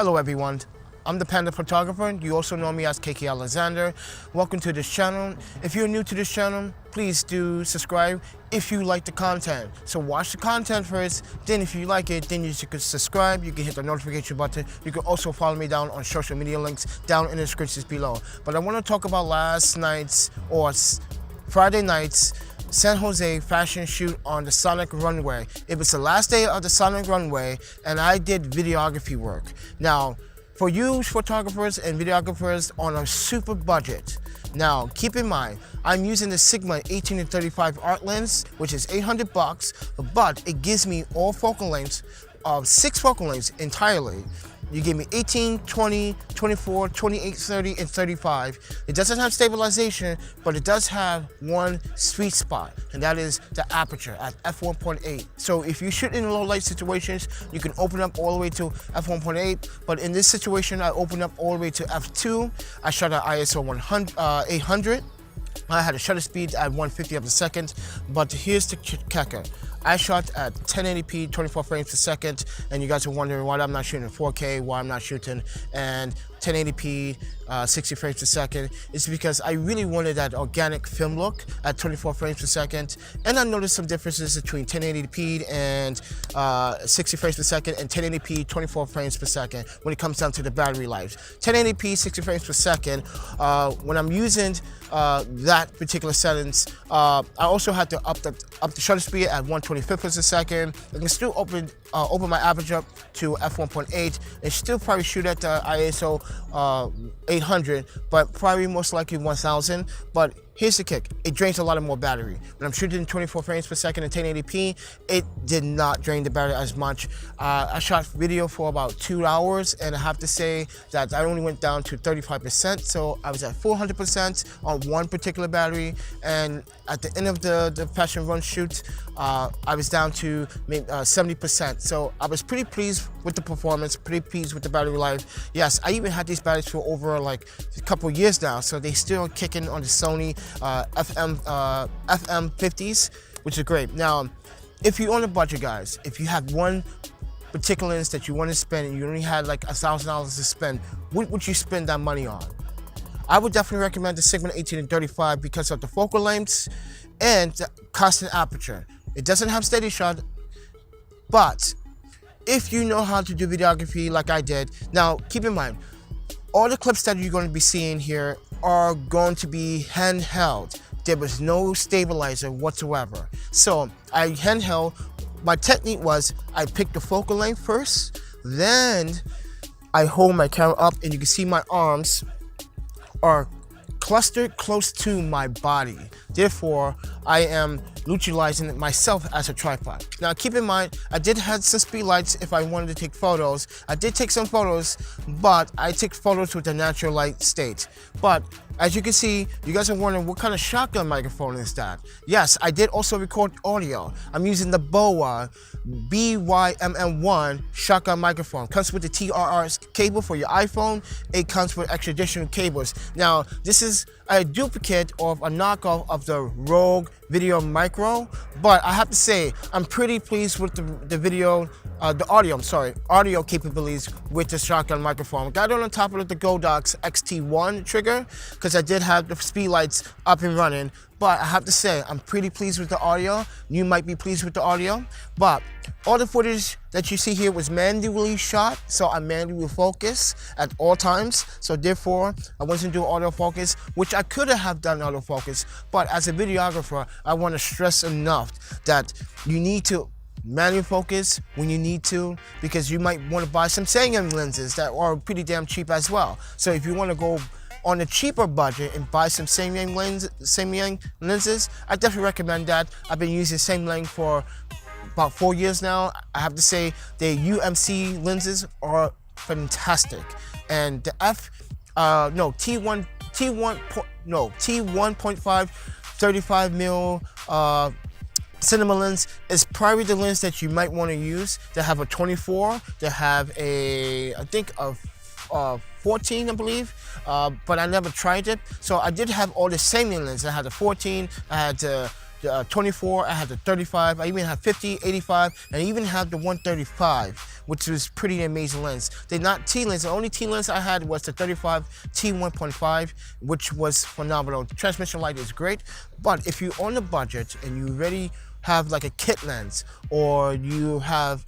Hello everyone, I'm the Panda Photographer. You also know me as KK Alexander. Welcome to this channel. If you're new to this channel, please do subscribe if you like the content. So watch the content first, then if you like it, then you can subscribe, you can hit the notification button. You can also follow me down on social media links down in the descriptions below. But I want to talk about last night's or Friday night's San Jose fashion shoot on the Sonic Runway. It was the last day of the Sonic Runway and I did videography work. Now, for you photographers and videographers on a super budget, now keep in mind, I'm using the Sigma 18-35 art lens, which is $800, but it gives me all focal lengths of 6 focal lengths entirely. You give me 18, 20, 24, 28, 30, and 35. It doesn't have stabilization, but it does have one sweet spot, and that is the aperture at f1.8. So if you shoot in low light situations, you can open up all the way to f1.8, but in this situation, I opened up all the way to f2. I shot at ISO 800. I had a shutter speed at 150 of a second, but here's the kicker. I shot at 1080p, 24 frames per second, and you guys are wondering why I'm not shooting 4K, why I'm not shooting and 1080p, 60 frames per second. It's because I really wanted that organic film look at 24 frames per second, and I noticed some differences between 1080p and 60 frames per second and 1080p, 24 frames per second when it comes down to the battery life. 1080p, 60 frames per second, when I'm using that particular settings, I also had to up the shutter speed at 1/25 per second. I can still open my aperture up to f1.8 and still probably shoot at the ISO 800, but probably most likely 1000. But here's the kick, it drains a lot more battery. When I'm shooting 24 frames per second and 1080p, it did not drain the battery as much. I shot video for about 2 hours, and I have to say that I only went down to 35%, so I was at 400% on one particular battery, and at the end of the fashion run shoot, I was down to maybe 70%. So I was pretty pleased with the performance, pretty pleased with the battery life. Yes, I even had these batteries for over like a couple years now, so they still kicking on the Sony FM50s, which is great. Now, if you're on a budget, guys, if you have one particular lens that you want to spend and you only had like $1,000 to spend, what would you spend that money on? I would definitely recommend the Sigma 18-35 because of the focal lengths and the constant aperture. It doesn't have steady shot, but if you know how to do videography like I did, now keep in mind, all the clips that you're going to be seeing here are going to be handheld. There was no stabilizer whatsoever. So I handheld, my technique was I picked the focal length first, then I hold my camera up and you can see my arms are clustered close to my body. Therefore, I am utilizing myself as a tripod. Now keep in mind, I did have some speed lights if I wanted to take photos. I did take some photos, but I take photos with the natural light state. But as you can see, you guys are wondering what kind of shotgun microphone is that? Yes, I did also record audio. I'm using the Boya BYMM1 shotgun microphone. Comes with the TRR cable for your iPhone. It comes with extra additional cables. Now, this is a duplicate of a knockoff of the Rogue Video Micro, but I have to say I'm pretty pleased with the audio capabilities with the shotgun microphone. Got it on top of the Godox XT1 trigger because I did have the speed lights up and running. But I have to say, I'm pretty pleased with the audio. You might be pleased with the audio, but all the footage that you see here was manually shot, so I manually focus at all times. So therefore, I wasn't doing autofocus, which I could have done autofocus, but as a videographer, I want to stress enough that you need to manual focus when you need to, because you might want to buy some Samyang lenses that are pretty damn cheap as well. So if you want to go on a cheaper budget and buy some Samyang lenses, I definitely recommend that. I've been using Samyang for about 4 years now. I have to say the UMC lenses are fantastic, and the T1.5 35mm cinema lens is probably the lens that you might want to use. They have a 24, they have a, I think a 14, I believe, but I never tried it. So I did have all the same lenses. I had the 14, I had the 24, I had the 35, I even have 50, 85, and I even have the 135, which is pretty amazing lens. They're not T lens. The only T lens I had was the 35 T1.5, which was phenomenal. The transmission light is great, but if you're on a budget and you already have like a kit lens, or you have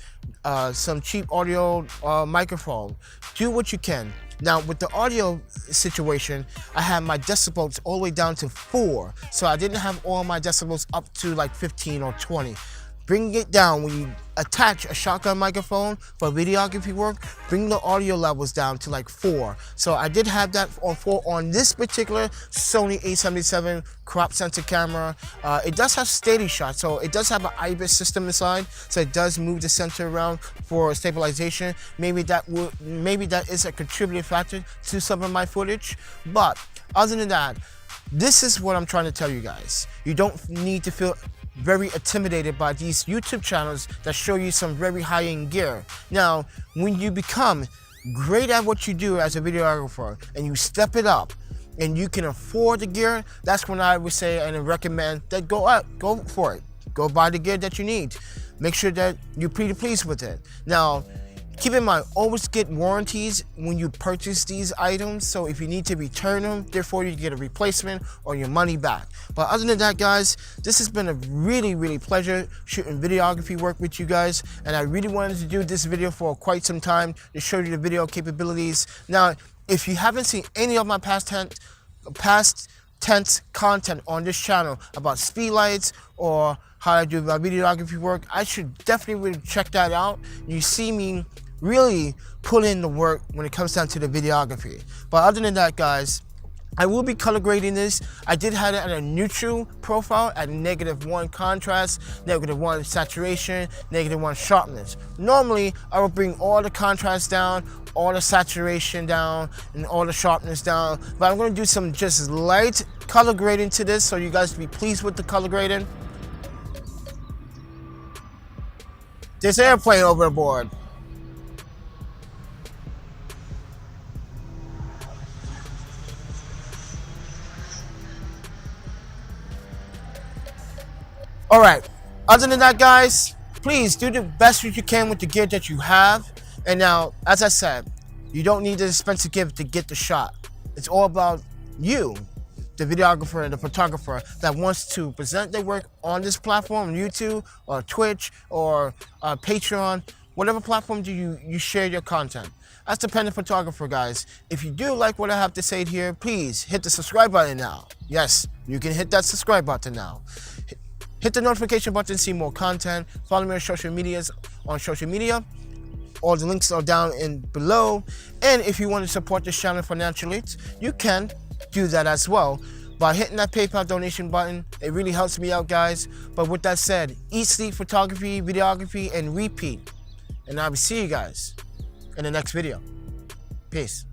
some cheap audio microphone, do what you can. Now with the audio situation, I had my decibels all the way down to 4, so I didn't have all my decibels up to like 15 or 20. Bring it down. When you attach a shotgun microphone for videography work, bring the audio levels down to like 4. So I did have that on 4 on this particular Sony A77 crop sensor camera. It does have steady shot, so it does have an IBIS system inside, so it does move the sensor around for stabilization. Maybe that is a contributing factor to some of my footage, but other than that, this is what I'm trying to tell you guys. You don't need to feel very intimidated by these YouTube channels that show you some very high-end gear. Now, when you become great at what you do as a videographer and you step it up and you can afford the gear, that's when I would say and recommend that go for it. Go buy the gear that you need. Make sure that you're pretty pleased with it. Now, keep in mind, always get warranties when you purchase these items, so if you need to return them, therefore you get a replacement or your money back. But other than that, guys, this has been a really pleasure shooting videography work with you guys, and I really wanted to do this video for quite some time to show you the video capabilities. Now, if you haven't seen any of my past tense content on this channel about speed lights or how I do my videography work, I should definitely really check that out. You see me really put in the work when it comes down to the videography. But other than that, guys, I will be color grading this. I did have it at a neutral profile at -1 contrast, -1 saturation, -1 sharpness. Normally, I would bring all the contrast down, all the saturation down, and all the sharpness down. But I'm going to do some just light color grading to this, so you guys be pleased with the color grading. There's an airplane overboard. All right, other than that, guys, please do the best you can with the gear that you have. And now, as I said, you don't need the expensive gear to get the shot. It's all about you, the videographer and the photographer that wants to present their work on this platform, YouTube or Twitch or Patreon, whatever platform you share your content. That's the ThePandaPhotographer, guys. If you do like what I have to say here, please hit the subscribe button now. Yes, you can hit that subscribe button now. Hit the notification button to see more content. Follow me on social media. All the links are down in below. And if you want to support this channel financially, you can do that as well by hitting that PayPal donation button. It really helps me out, guys. But with that said, eat, sleep, photography, videography, and repeat. And I will see you guys in the next video. Peace.